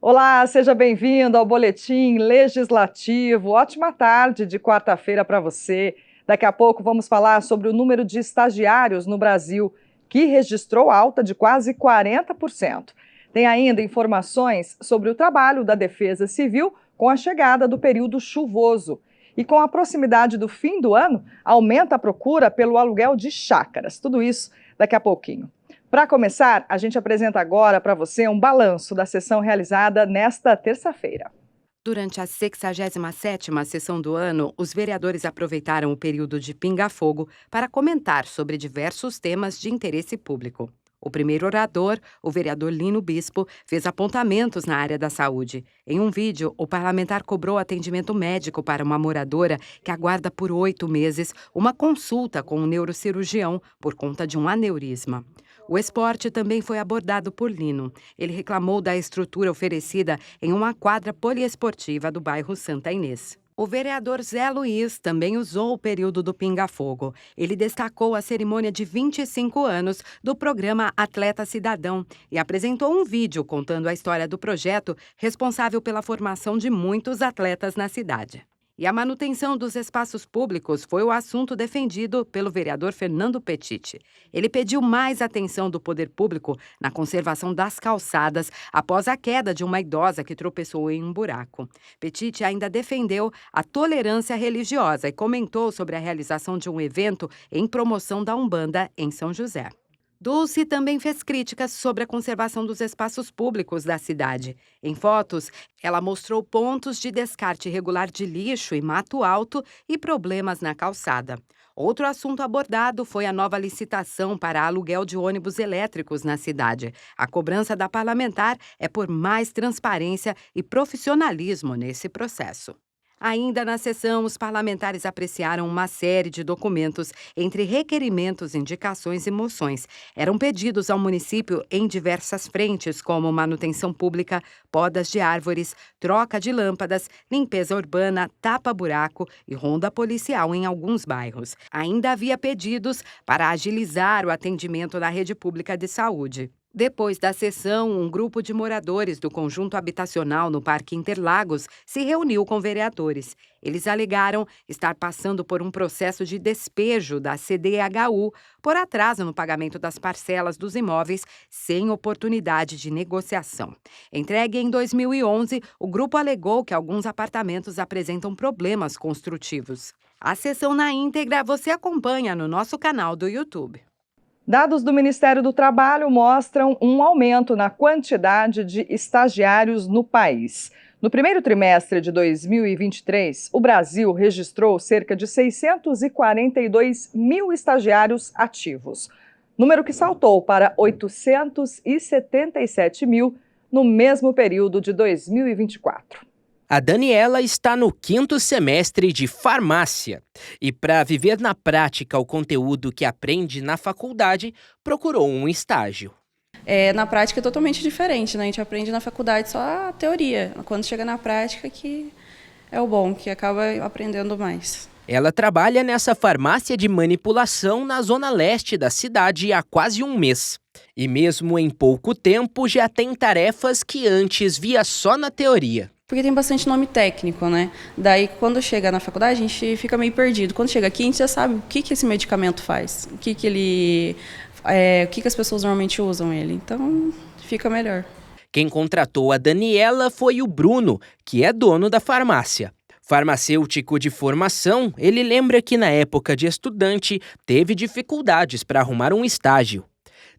Olá, seja bem-vindo ao Boletim Legislativo. Ótima tarde de quarta-feira para você. Daqui a pouco vamos falar sobre o número de estagiários no Brasil, que registrou alta de quase 40%. Tem ainda informações sobre o trabalho da Defesa Civil com a chegada do período chuvoso. E com a proximidade do fim do ano, aumenta a procura pelo aluguel de chácaras. Tudo isso daqui a pouquinho. Para começar, a gente apresenta agora para você um balanço da sessão realizada nesta terça-feira. Durante a 67ª sessão do ano, os vereadores aproveitaram o período de pinga-fogo para comentar sobre diversos temas de interesse público. O primeiro orador, o vereador Lino Bispo, fez apontamentos na área da saúde. Em um vídeo, o parlamentar cobrou atendimento médico para uma moradora que aguarda por 8 meses uma consulta com um neurocirurgião por conta de um aneurisma. O esporte também foi abordado por Lino. Ele reclamou da estrutura oferecida em uma quadra poliesportiva do bairro Santa Inês. O vereador Zé Luiz também usou o período do pinga-fogo. Ele destacou a cerimônia de 25 anos do programa Atleta Cidadão e apresentou um vídeo contando a história do projeto responsável pela formação de muitos atletas na cidade. E a manutenção dos espaços públicos foi o assunto defendido pelo vereador Fernando Petiti. Ele pediu mais atenção do poder público na conservação das calçadas após a queda de uma idosa que tropeçou em um buraco. Petiti ainda defendeu a tolerância religiosa e comentou sobre a realização de um evento em promoção da Umbanda em São José. Dulce também fez críticas sobre a conservação dos espaços públicos da cidade. Em fotos, ela mostrou pontos de descarte irregular de lixo e mato alto e problemas na calçada. Outro assunto abordado foi a nova licitação para aluguel de ônibus elétricos na cidade. A cobrança da parlamentar é por mais transparência e profissionalismo nesse processo. Ainda na sessão, os parlamentares apreciaram uma série de documentos entre requerimentos, indicações e moções. Eram pedidos ao município em diversas frentes, como manutenção pública, podas de árvores, troca de lâmpadas, limpeza urbana, tapa-buraco e ronda policial em alguns bairros. Ainda havia pedidos para agilizar o atendimento na rede pública de saúde. Depois da sessão, um grupo de moradores do conjunto habitacional no Parque Interlagos se reuniu com vereadores. Eles alegaram estar passando por um processo de despejo da CDHU por atraso no pagamento das parcelas dos imóveis sem oportunidade de negociação. Entregue em 2011, o grupo alegou que alguns apartamentos apresentam problemas construtivos. A sessão na íntegra você acompanha no nosso canal do YouTube. Dados do Ministério do Trabalho mostram um aumento na quantidade de estagiários no país. No primeiro trimestre de 2023, o Brasil registrou cerca de 642 mil estagiários ativos, número que saltou para 877 mil no mesmo período de 2024. A Daniela está no 5º semestre de farmácia e, para viver na prática o conteúdo que aprende na faculdade, procurou um estágio. Na prática é totalmente diferente, né? A gente aprende na faculdade só a teoria. Quando chega na prática que é o bom, que acaba aprendendo mais. Ela trabalha nessa farmácia de manipulação na zona leste da cidade há quase um mês. E mesmo em pouco tempo já tem tarefas que antes via só na teoria. Porque tem bastante nome técnico, né? Daí, quando chega na faculdade, a gente fica meio perdido. Quando chega aqui, a gente já sabe o que esse medicamento faz, o que as pessoas normalmente usam ele. Então, fica melhor. Quem contratou a Daniela foi o Bruno, que é dono da farmácia. Farmacêutico de formação, ele lembra que na época de estudante teve dificuldades para arrumar um estágio.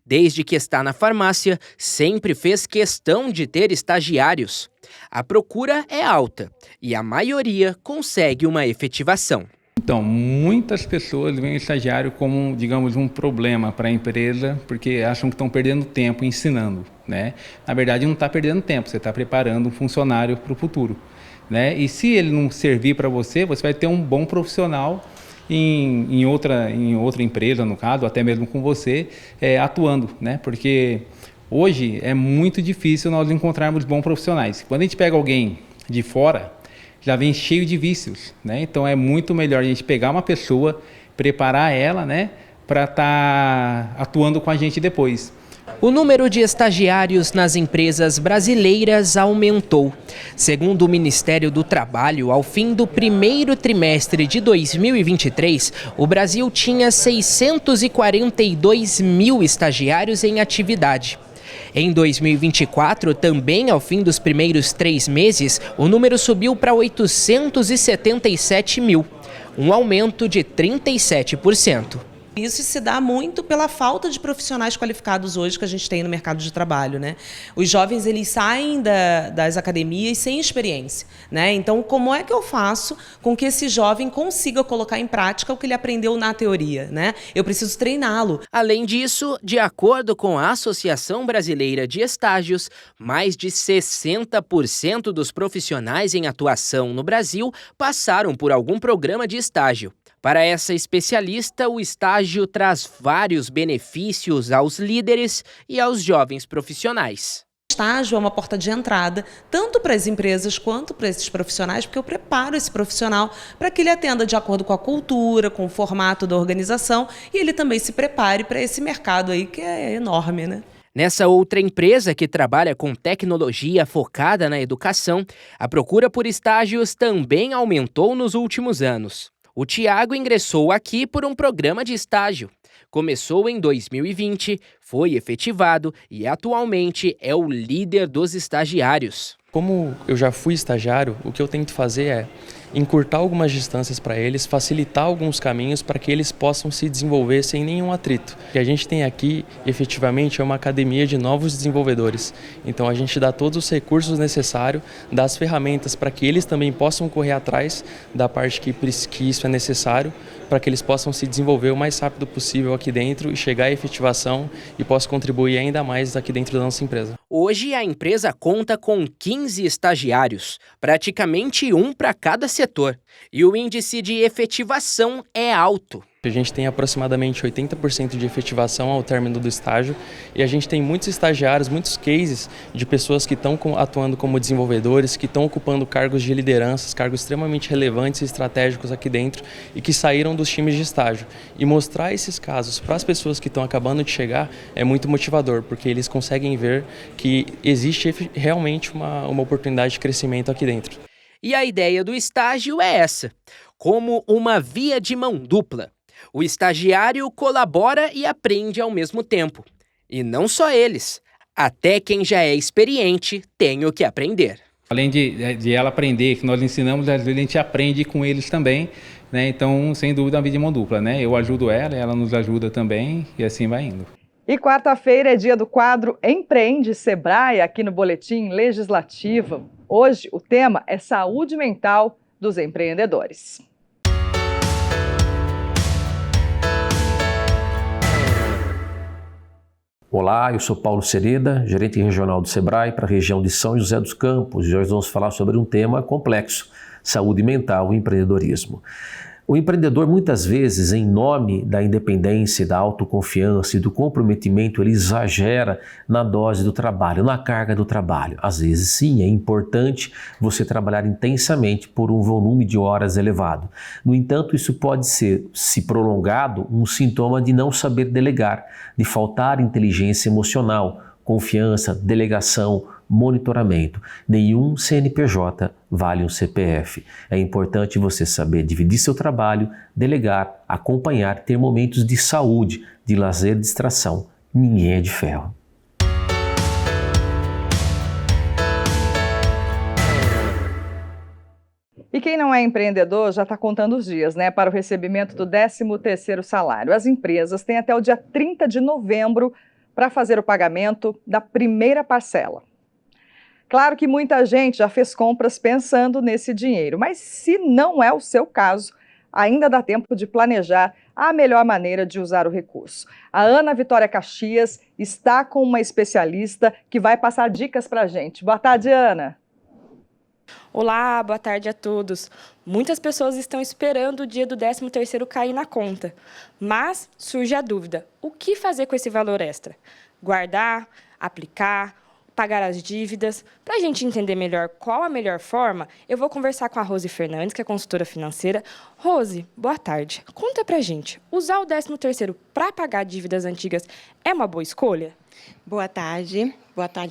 Desde que está na farmácia, sempre fez questão de ter estagiários. A procura é alta e a maioria consegue uma efetivação. Então, muitas pessoas veem o estagiário como, digamos, um problema para a empresa, porque acham que estão perdendo tempo ensinando, né? Na verdade, não está perdendo tempo, você está preparando um funcionário para o futuro, né? E se ele não servir para você, você vai ter um bom profissional em outra empresa, no caso, até mesmo com você, atuando, né? Porque hoje é muito difícil nós encontrarmos bons profissionais. Quando a gente pega alguém de fora, já vem cheio de vícios, né? Então é muito melhor a gente pegar uma pessoa, preparar ela, né, para estar atuando com a gente depois. O número de estagiários nas empresas brasileiras aumentou. Segundo o Ministério do Trabalho, ao fim do primeiro trimestre de 2023, o Brasil tinha 642 mil estagiários em atividade. Em 2024, também ao fim dos primeiros 3 meses, o número subiu para 877 mil, um aumento de 37%. Isso se dá muito pela falta de profissionais qualificados hoje que a gente tem no mercado de trabalho, né? Os jovens, eles saem das academias sem experiência, né? Então, como é que eu faço com que esse jovem consiga colocar em prática o que ele aprendeu na teoria, né? Eu preciso treiná-lo. Além disso, de acordo com a Associação Brasileira de Estágios, mais de 60% dos profissionais em atuação no Brasil passaram por algum programa de estágio. Para essa especialista, o estágio traz vários benefícios aos líderes e aos jovens profissionais. O estágio é uma porta de entrada, tanto para as empresas quanto para esses profissionais, porque eu preparo esse profissional para que ele atenda de acordo com a cultura, com o formato da organização, e ele também se prepare para esse mercado aí que é enorme, né? Nessa outra empresa que trabalha com tecnologia focada na educação, a procura por estágios também aumentou nos últimos anos. O Tiago ingressou aqui por um programa de estágio. Começou em 2020, foi efetivado e atualmente é o líder dos estagiários. Como eu já fui estagiário, o que eu tento fazer é encurtar algumas distâncias para eles, facilitar alguns caminhos para que eles possam se desenvolver sem nenhum atrito. O que a gente tem aqui, efetivamente, é uma academia de novos desenvolvedores. Então a gente dá todos os recursos necessários, dá as ferramentas para que eles também possam correr atrás da parte que isso é necessário, para que eles possam se desenvolver o mais rápido possível aqui dentro e chegar à efetivação e possam contribuir ainda mais aqui dentro da nossa empresa. Hoje a empresa conta com 15 estagiários, praticamente um para cada setor, e o índice de efetivação é alto. A gente tem aproximadamente 80% de efetivação ao término do estágio e a gente tem muitos estagiários, muitos cases de pessoas que estão atuando como desenvolvedores, que estão ocupando cargos de liderança, cargos extremamente relevantes e estratégicos aqui dentro e que saíram dos times de estágio. E mostrar esses casos para as pessoas que estão acabando de chegar é muito motivador, porque eles conseguem ver que existe realmente uma oportunidade de crescimento aqui dentro. E a ideia do estágio é essa, como uma via de mão dupla. O estagiário colabora e aprende ao mesmo tempo. E não só eles, até quem já é experiente tem o que aprender. Além de ela aprender, que nós ensinamos, às vezes a gente aprende com eles também, né? Então, sem dúvida, é uma via de mão dupla, né? Eu ajudo ela nos ajuda também e assim vai indo. E quarta-feira é dia do quadro Empreende Sebrae, aqui no Boletim Legislativo. Hoje o tema é saúde mental dos empreendedores. Olá, eu sou Paulo Sereda, gerente regional do Sebrae para a região de São José dos Campos. E hoje vamos falar sobre um tema complexo, saúde mental e empreendedorismo. O empreendedor, muitas vezes, em nome da independência, da autoconfiança e do comprometimento, ele exagera na dose do trabalho, na carga do trabalho. Às vezes, sim, é importante você trabalhar intensamente por um volume de horas elevado. No entanto, isso pode ser, se prolongado, um sintoma de não saber delegar, de faltar inteligência emocional, confiança, delegação, monitoramento. Nenhum CNPJ vale um CPF. É importante você saber dividir seu trabalho, delegar, acompanhar, ter momentos de saúde, de lazer, distração. Ninguém é de ferro. E quem não é empreendedor já está contando os dias, né, para o recebimento do 13º salário. As empresas têm até o dia 30 de novembro para fazer o pagamento da primeira parcela. Claro que muita gente já fez compras pensando nesse dinheiro, mas se não é o seu caso, ainda dá tempo de planejar a melhor maneira de usar o recurso. A Ana Vitória Caxias está com uma especialista que vai passar dicas para a gente. Boa tarde, Ana. Olá, boa tarde a todos. Muitas pessoas estão esperando o dia do 13º cair na conta, mas surge a dúvida, o que fazer com esse valor extra? Guardar, aplicar pagar as dívidas. Para a gente entender melhor qual a melhor forma, eu vou conversar com a Rose Fernandes, que é consultora financeira. Rose, boa tarde. Conta pra gente, usar o 13º para pagar dívidas antigas é uma boa escolha? Boa tarde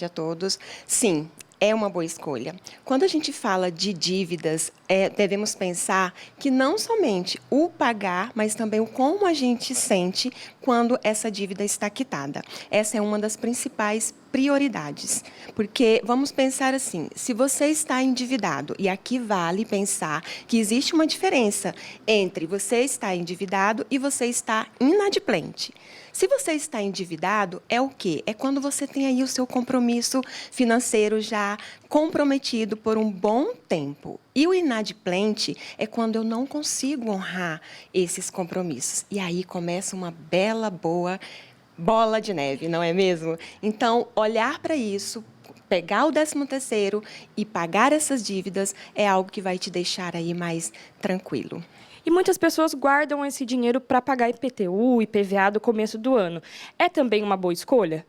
a todos. Sim, é uma boa escolha. Quando a gente fala de dívidas, devemos pensar que não somente o pagar, mas também o como a gente sente quando essa dívida está quitada. Essa é uma das principais prioridades, porque vamos pensar assim, se você está endividado, e aqui vale pensar que existe uma diferença entre você estar endividado e você estar inadimplente. Se você está endividado, é o quê? É quando você tem aí o seu compromisso financeiro já comprometido por um bom tempo. E o inadimplente é quando eu não consigo honrar esses compromissos. E aí começa uma bela, boa bola de neve, não é mesmo? Então, olhar para isso, pegar o 13º e pagar essas dívidas é algo que vai te deixar aí mais tranquilo. E muitas pessoas guardam esse dinheiro para pagar IPTU e IPVA do começo do ano. É também uma boa escolha?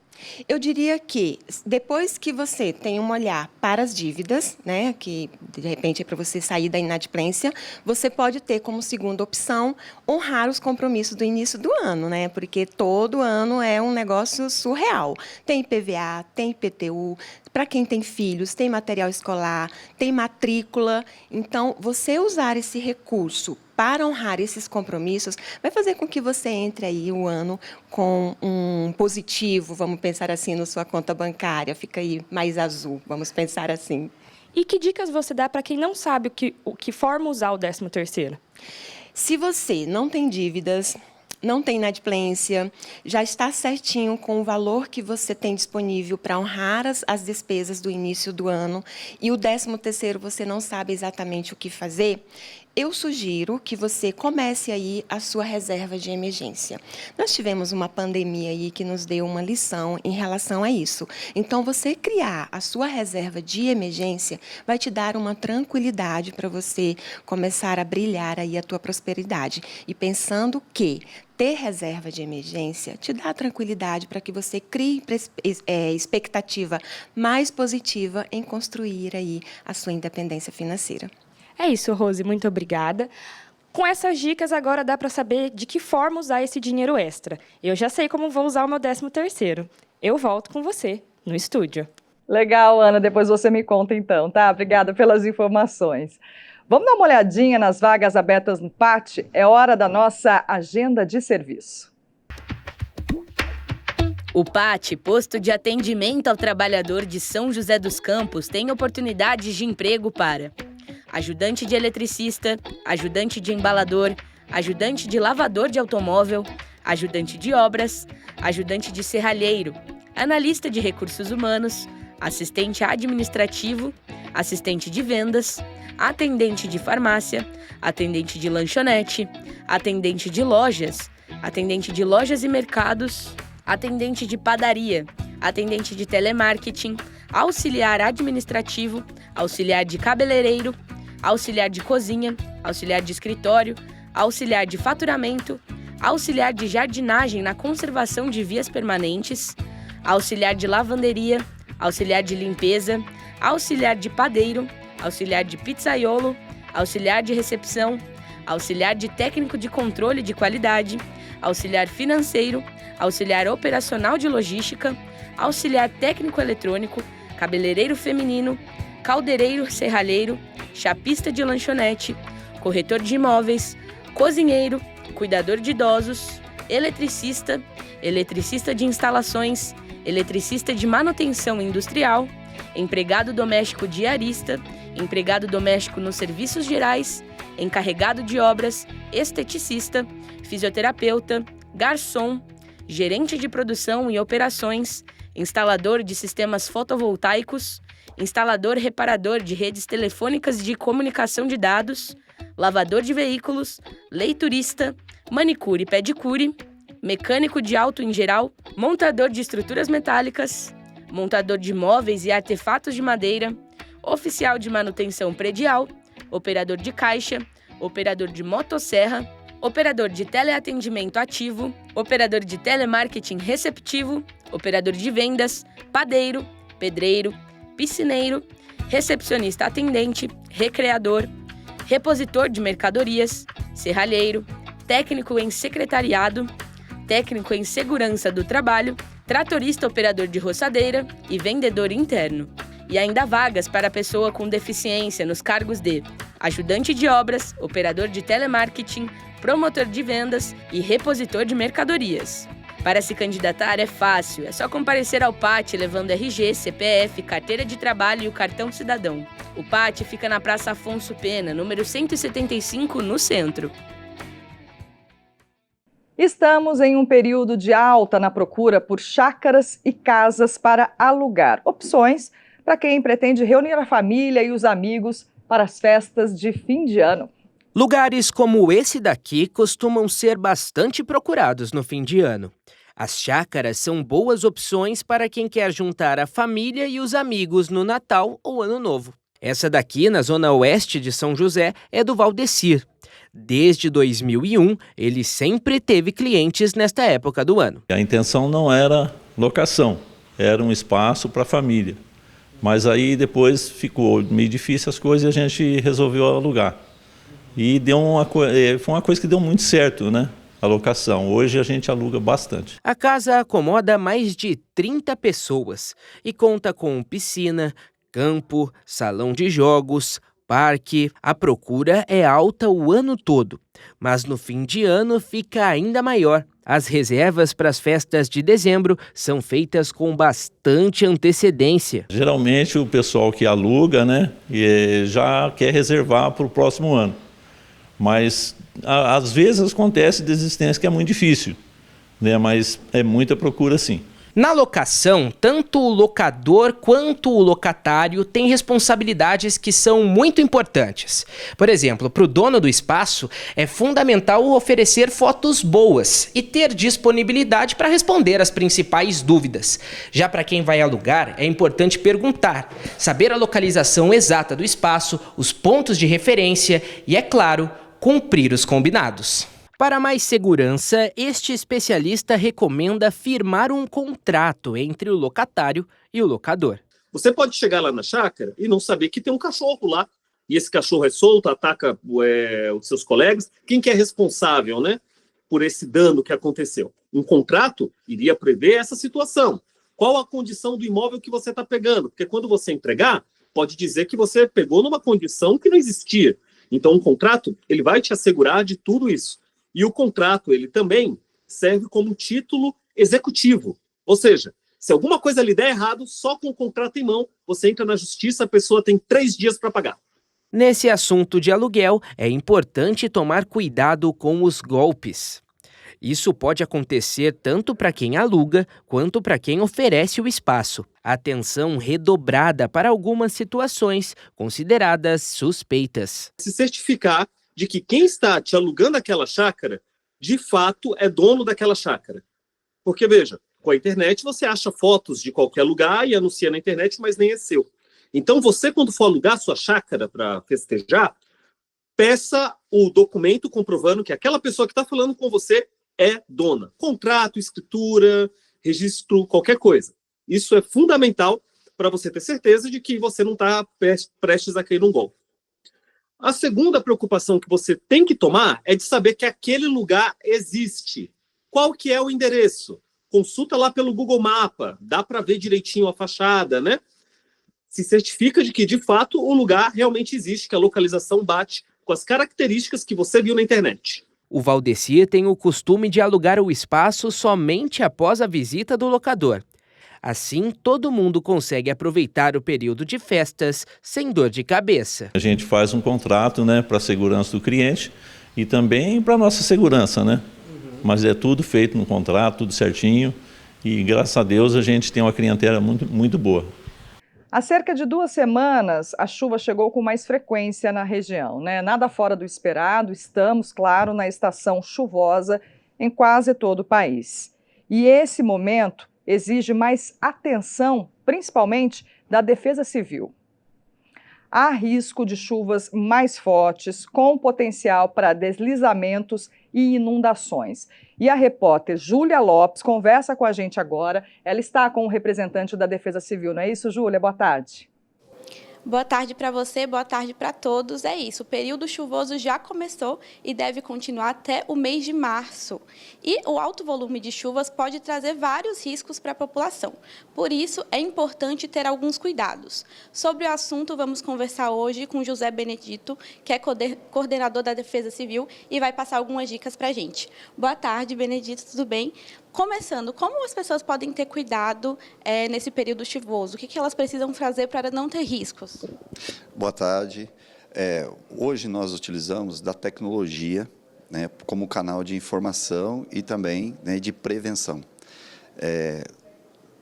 Eu diria que depois que você tem um olhar para as dívidas, né, que de repente é para você sair da inadimplência, você pode ter como segunda opção honrar os compromissos do início do ano, né, porque todo ano é um negócio surreal. Tem IPVA, tem IPTU, para quem tem filhos, tem material escolar, tem matrícula. Então, você usar esse recurso para honrar esses compromissos vai fazer com que você entre aí o ano com um positivo, vamos pensar assim, na sua conta bancária, fica aí mais azul, vamos pensar assim. E que dicas você dá para quem não sabe o que forma usar o 13º? Se você não tem dívidas, não tem inadimplência, já está certinho com o valor que você tem disponível para honrar as despesas do início do ano e o 13º você não sabe exatamente o que fazer, eu sugiro que você comece aí a sua reserva de emergência. Nós tivemos uma pandemia aí que nos deu uma lição em relação a isso. Então, você criar a sua reserva de emergência vai te dar uma tranquilidade para você começar a brilhar aí a tua prosperidade. E pensando que ter reserva de emergência te dá tranquilidade para que você crie expectativa mais positiva em construir aí a sua independência financeira. É isso, Rose, muito obrigada. Com essas dicas, agora dá para saber de que forma usar esse dinheiro extra. Eu já sei como vou usar o meu 13º. Eu volto com você no estúdio. Legal, Ana, depois você me conta então, tá? Obrigada pelas informações. Vamos dar uma olhadinha nas vagas abertas no PAT? É hora da nossa agenda de serviço. O PAT, Posto de Atendimento ao Trabalhador de São José dos Campos, tem oportunidades de emprego para ajudante de eletricista, ajudante de embalador, ajudante de lavador de automóvel, ajudante de obras, ajudante de serralheiro, analista de recursos humanos, assistente administrativo, assistente de vendas, atendente de farmácia, atendente de lanchonete, atendente de lojas e mercados, atendente de padaria, atendente de telemarketing, auxiliar administrativo, auxiliar de cabeleireiro, auxiliar de cozinha, auxiliar de escritório, auxiliar de faturamento, auxiliar de jardinagem na conservação de vias permanentes, auxiliar de lavanderia, auxiliar de limpeza, auxiliar de padeiro, auxiliar de pizzaiolo, auxiliar de recepção, auxiliar de técnico de controle de qualidade, auxiliar financeiro, auxiliar operacional de logística, auxiliar técnico eletrônico, cabeleireiro feminino, caldeireiro serralheiro, chapista de lanchonete, corretor de imóveis, cozinheiro, cuidador de idosos, eletricista, eletricista de instalações, eletricista de manutenção industrial, empregado doméstico diarista, empregado doméstico nos serviços gerais, encarregado de obras, esteticista, fisioterapeuta, garçom, gerente de produção e operações, instalador de sistemas fotovoltaicos, instalador reparador de redes telefônicas de comunicação de dados, lavador de veículos, leiturista, manicure e pedicure, mecânico de auto em geral, montador de estruturas metálicas, montador de móveis e artefatos de madeira, oficial de manutenção predial, operador de caixa, operador de motosserra, operador de teleatendimento ativo, operador de telemarketing receptivo, operador de vendas, padeiro, pedreiro, piscineiro, recepcionista atendente, recreador, repositor de mercadorias, serralheiro, técnico em secretariado, técnico em segurança do trabalho, tratorista operador de roçadeira e vendedor interno. E ainda vagas para pessoa com deficiência nos cargos de ajudante de obras, operador de telemarketing, promotor de vendas e repositor de mercadorias. Para se candidatar é fácil, é só comparecer ao PAT levando RG, CPF, carteira de trabalho e o cartão cidadão. O PAT fica na Praça Afonso Pena, número 175, no centro. Estamos em um período de alta na procura por chácaras e casas para alugar. Opções para quem pretende reunir a família e os amigos para as festas de fim de ano. Lugares como esse daqui costumam ser bastante procurados no fim de ano. As chácaras são boas opções para quem quer juntar a família e os amigos no Natal ou Ano Novo. Essa daqui, na zona oeste de São José, é do Valdecir. Desde 2001, ele sempre teve clientes nesta época do ano. A intenção não era locação, era um espaço para a família. Mas aí depois ficou meio difícil as coisas e a gente resolveu alugar. E foi uma coisa que deu muito certo, né? A locação. Hoje a gente aluga bastante. A casa acomoda mais de 30 pessoas e conta com piscina, campo, salão de jogos, parque. A procura é alta o ano todo, mas no fim de ano fica ainda maior. As reservas para as festas de dezembro são feitas com bastante antecedência. Geralmente o pessoal que aluga, né, já quer reservar para o próximo ano. Mas às vezes acontece desistência que é muito difícil, né, mas é muita procura sim. Na locação, tanto o locador quanto o locatário têm responsabilidades que são muito importantes. Por exemplo, para o dono do espaço, é fundamental oferecer fotos boas e ter disponibilidade para responder às principais dúvidas. Já para quem vai alugar, é importante perguntar, saber a localização exata do espaço, os pontos de referência e, é claro, cumprir os combinados. Para mais segurança, este especialista recomenda firmar um contrato entre o locatário e o locador. Você pode chegar lá na chácara e não saber que tem um cachorro lá. E esse cachorro é solto, ataca os seus colegas. Quem que é responsável, né, por esse dano que aconteceu? Um contrato iria prever essa situação. Qual a condição do imóvel que você está pegando? Porque quando você entregar, pode dizer que você pegou numa condição que não existia. Então, um contrato, ele vai te assegurar de tudo isso. E o contrato, ele também serve como título executivo. Ou seja, se alguma coisa lhe der errado, só com o contrato em mão, você entra na justiça, a pessoa tem 3 dias para pagar. Nesse assunto de aluguel, é importante tomar cuidado com os golpes. Isso pode acontecer tanto para quem aluga quanto para quem oferece o espaço. Atenção redobrada para algumas situações consideradas suspeitas. Se certificar de que quem está te alugando aquela chácara, de fato, é dono daquela chácara. Porque, veja, com a internet você acha fotos de qualquer lugar e anuncia na internet, mas nem é seu. Então, você, quando for alugar sua chácara para festejar, peça o documento comprovando que aquela pessoa que está falando com você é dona. Contrato, escritura, registro, qualquer coisa. Isso é fundamental para você ter certeza de que você não está prestes a cair num golpe. A segunda preocupação que você tem que tomar é de saber que aquele lugar existe. Qual que é o endereço? Consulta lá pelo Google Mapa, dá para ver direitinho a fachada, né? Se certifica de que, de fato, o lugar realmente existe, que a localização bate com as características que você viu na internet. O Valdecir tem o costume de alugar o espaço somente após a visita do locador. Assim, todo mundo consegue aproveitar o período de festas sem dor de cabeça. A gente faz um contrato, né, para a segurança do cliente e também para a nossa segurança, né? Mas é tudo feito no contrato, tudo certinho e, graças a Deus, a gente tem uma clientela muito, muito boa. Há cerca de 2 semanas, a chuva chegou com mais frequência na região, né? Nada fora do esperado, estamos, claro, na estação chuvosa em quase todo o país. E esse momento exige mais atenção, principalmente da Defesa Civil. há risco de chuvas mais fortes, com potencial para deslizamentos e inundações. E a repórter Júlia Lopes conversa com a gente agora. Ela está com o representante da Defesa Civil, não é isso, Júlia? Boa tarde. Boa tarde para você, boa tarde para todos. É isso, o período chuvoso já começou e deve continuar até o mês de março. E o alto volume de chuvas pode trazer vários riscos para a população. Por isso, é importante ter alguns cuidados. Sobre o assunto, vamos conversar hoje com José Benedito, que é coordenador da Defesa Civil e vai passar algumas dicas para a gente. Boa tarde, Benedito, tudo bem? Começando, como as pessoas podem ter cuidado nesse período chuvoso? O que elas precisam fazer para não ter riscos? Boa tarde. Hoje nós utilizamos da tecnologia, né, como canal de informação e também, né, de prevenção.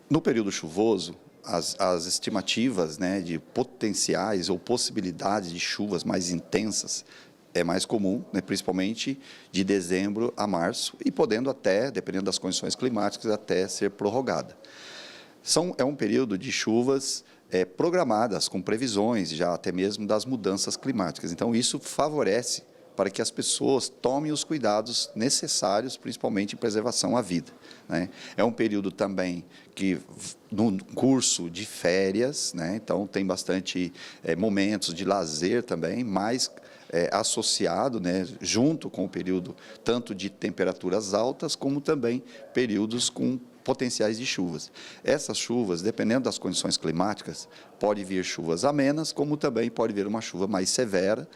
No período chuvoso, as estimativas, né, de potenciais ou possibilidades de chuvas mais intensas é mais comum, né, principalmente de dezembro a março, e podendo até, dependendo das condições climáticas, até ser prorrogada. É um período de chuvas programadas, com previsões já até mesmo das mudanças climáticas. Então, isso favorece para que as pessoas tomem os cuidados necessários, principalmente em preservação à vida, né? É um período também que, no curso de férias, né, então tem bastante momentos de lazer também, mas associado, né, junto com o período tanto de temperaturas altas, como também períodos com potenciais de chuvas. Essas chuvas, dependendo das condições climáticas, pode vir chuvas amenas, como também pode vir uma chuva mais severa,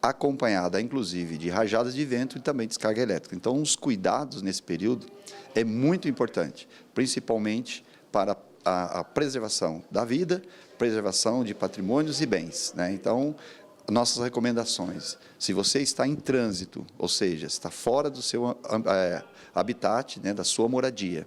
acompanhada, inclusive, de rajadas de vento e também descarga elétrica. Então, os cuidados nesse período é muito importante, principalmente para a preservação da vida, preservação de patrimônios e bens, né? Então, nossas recomendações: se você está em trânsito, ou seja, está fora do seu habitat, né, da sua moradia,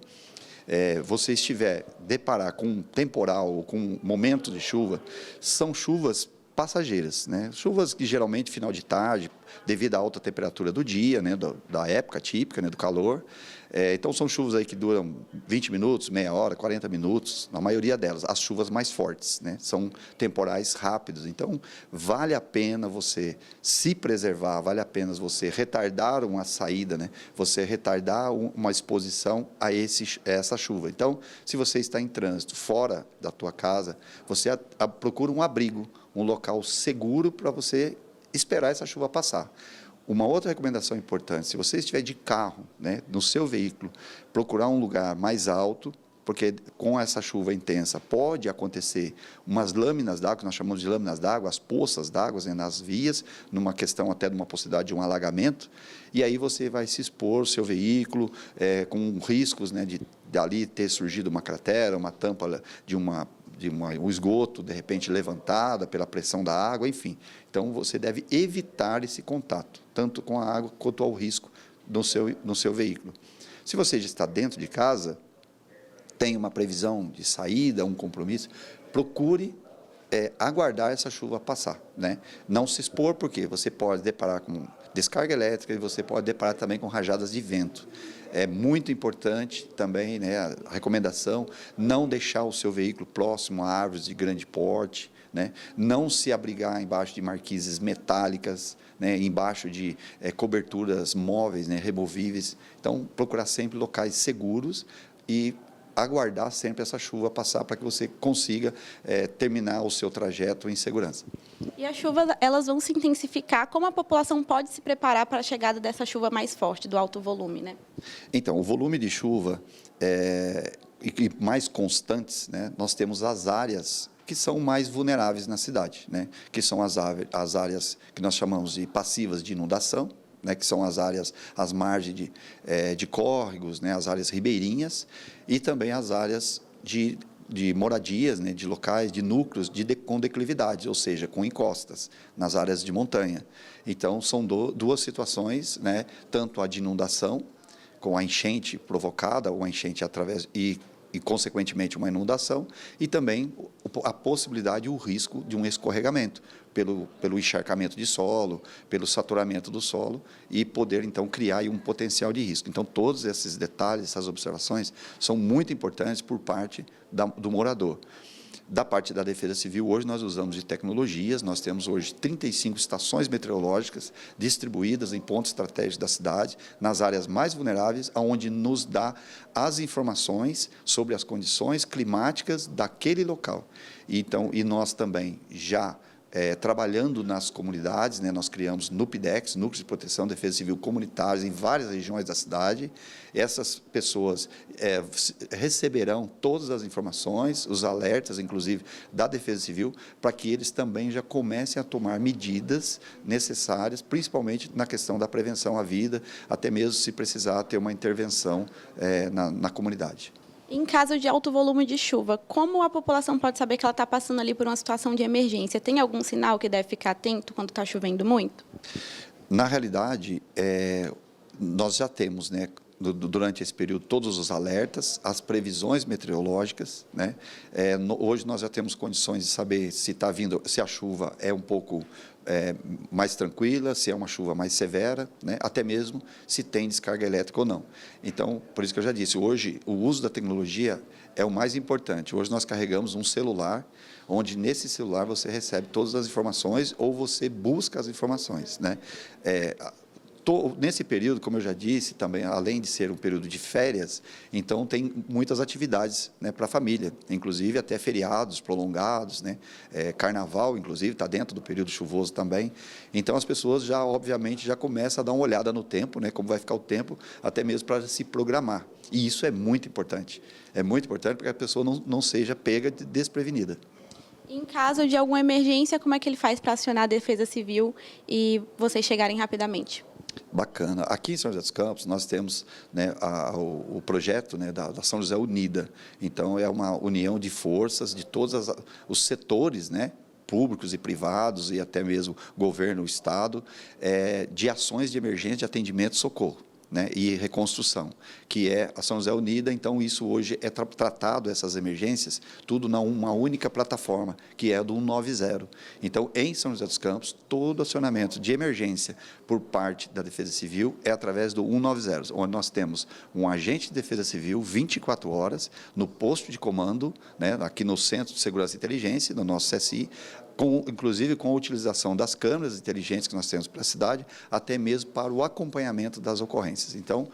você estiver deparar com um temporal ou com um momento de chuva, são chuvas passageiras, né? Chuvas que geralmente final de tarde, devido à alta temperatura do dia, né, da época típica, né, do calor. Então são chuvas aí que duram 20 minutos, meia hora, 40 minutos, na maioria delas. As chuvas mais fortes, né, são temporais rápidos. Então vale a pena você se preservar, vale a pena você retardar uma saída, né, você retardar uma exposição a essa chuva. Então, se você está em trânsito fora da tua casa, você procura um abrigo, um local seguro para você esperar essa chuva passar. Uma outra recomendação importante: se você estiver de carro, né, no seu veículo, procurar um lugar mais alto, porque com essa chuva intensa pode acontecer umas lâminas d'água, que nós chamamos de lâminas d'água, as poças d'água, né, nas vias, numa questão até de uma possibilidade de um alagamento, e aí você vai se expor o seu veículo com riscos, né, de dali ter surgido uma cratera, uma tampa de um esgoto, de repente, levantada pela pressão da água, enfim. Então, você deve evitar esse contato, tanto com a água quanto ao risco no seu veículo. Se você já está dentro de casa, tem uma previsão de saída, um compromisso, procure aguardar essa chuva passar, né? Não se expor, porque você pode deparar com descarga elétrica e você pode deparar também com rajadas de vento. É muito importante também, né, a recomendação: não deixar o seu veículo próximo a árvores de grande porte, né? Não se abrigar embaixo de marquises metálicas, né, embaixo de coberturas móveis, né, removíveis. Então, procurar sempre locais seguros e aguardar sempre essa chuva passar para que você consiga terminar o seu trajeto em segurança. E as chuvas, elas vão se intensificar. Como a população pode se preparar para a chegada dessa chuva mais forte, do alto volume, né? Então, o volume de chuva e mais constantes, né, nós temos as áreas que são mais vulneráveis na cidade, né, que são as áreas que nós chamamos de passivas de inundação, né, que são as áreas, as margens de córregos, né, as áreas ribeirinhas, e também as áreas de moradias, né, de locais, de núcleos com declividades, ou seja, com encostas, nas áreas de montanha. Então, são duas situações, né, tanto a de inundação, com a enchente provocada, ou a enchente através e consequentemente, uma inundação, e também a possibilidade e o risco de um escorregamento, pelo encharcamento de solo, pelo saturamento do solo, e poder, então, criar aí um potencial de risco. Então, todos esses detalhes, essas observações, são muito importantes por parte do morador. Da parte da Defesa Civil, hoje nós usamos de tecnologias, nós temos hoje 35 estações meteorológicas distribuídas em pontos estratégicos da cidade, nas áreas mais vulneráveis, onde nos dá as informações sobre as condições climáticas daquele local. Então, e nós também já trabalhando nas comunidades, né, nós criamos NUPDEX, Núcleos de Proteção e Defesa Civil Comunitários, em várias regiões da cidade. Essas pessoas receberão todas as informações, os alertas, inclusive, da Defesa Civil, para que eles também já comecem a tomar medidas necessárias, principalmente na questão da prevenção à vida, até mesmo se precisar ter uma intervenção na comunidade. Em caso de alto volume de chuva, como a população pode saber que ela está passando ali por uma situação de emergência? Tem algum sinal que deve ficar atento quando está chovendo muito? Na realidade, nós já temos, né, durante esse período, todos os alertas, as previsões meteorológicas, né? Hoje nós já temos condições de saber se está vindo, se a chuva é um pouco mais tranquila, se é uma chuva mais severa, né? Até mesmo se tem descarga elétrica ou não. Então, por isso que eu já disse, hoje o uso da tecnologia é o mais importante. Hoje nós carregamos um celular, onde nesse celular você recebe todas as informações ou você busca as informações, né? Nesse período, como eu já disse, também, além de ser um período de férias, então tem muitas atividades, né, para a família, inclusive até feriados prolongados, né, carnaval, inclusive, está dentro do período chuvoso também. Então, as pessoas já, obviamente, já começam a dar uma olhada no tempo, né, como vai ficar o tempo, até mesmo para se programar. E isso é muito importante. É muito importante para que a pessoa não seja pega desprevenida. Em caso de alguma emergência, como é que ele faz para acionar a Defesa Civil e vocês chegarem rapidamente? Bacana. Aqui em São José dos Campos, nós temos, né, o projeto, né, da São José Unida. Então, é uma união de forças de todos os setores, né, públicos e privados, e até mesmo governo, o Estado, de ações de emergência, de atendimento e socorro, né, e reconstrução, que é a São José Unida. Então, isso hoje é tratado, essas emergências, tudo numa única plataforma, que é do 190. Então, em São José dos Campos, todo acionamento de emergência por parte da Defesa Civil é através do 190, onde nós temos um agente de Defesa Civil 24 horas no posto de comando, né, aqui no Centro de Segurança e Inteligência, no nosso CSI, inclusive com a utilização das câmeras inteligentes que nós temos para a cidade, até mesmo para o acompanhamento das ocorrências. Então,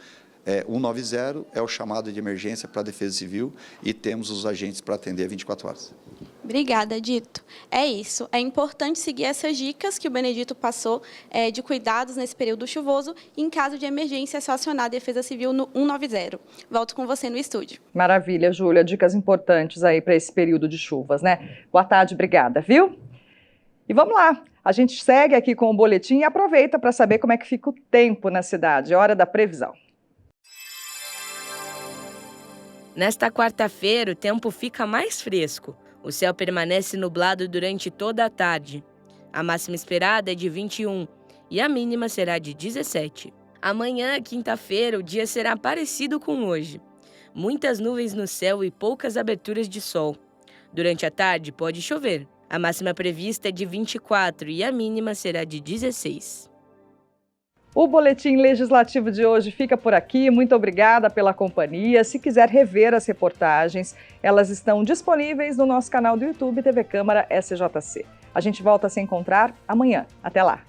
190 é o chamado de emergência para a Defesa Civil e temos os agentes para atender 24 horas. Obrigada, Dito. É isso. É importante seguir essas dicas que o Benedito passou de cuidados nesse período chuvoso. Em caso de emergência, é só acionar a Defesa Civil no 190. Volto com você no estúdio. Maravilha, Júlia. Dicas importantes aí para esse período de chuvas, né? Boa tarde, obrigada, viu? E vamos lá. A gente segue aqui com o boletim e aproveita para saber como é que fica o tempo na cidade. É hora da previsão. Nesta quarta-feira, o tempo fica mais fresco. O céu permanece nublado durante toda a tarde. A máxima esperada é de 21 e a mínima será de 17. Amanhã, quinta-feira, o dia será parecido com hoje. Muitas nuvens no céu e poucas aberturas de sol. Durante a tarde, pode chover. A máxima prevista é de 24 e a mínima será de 16. O Boletim Legislativo de hoje fica por aqui. Muito obrigada pela companhia. Se quiser rever as reportagens, elas estão disponíveis no nosso canal do YouTube TV Câmara SJC. A gente volta a se encontrar amanhã. Até lá!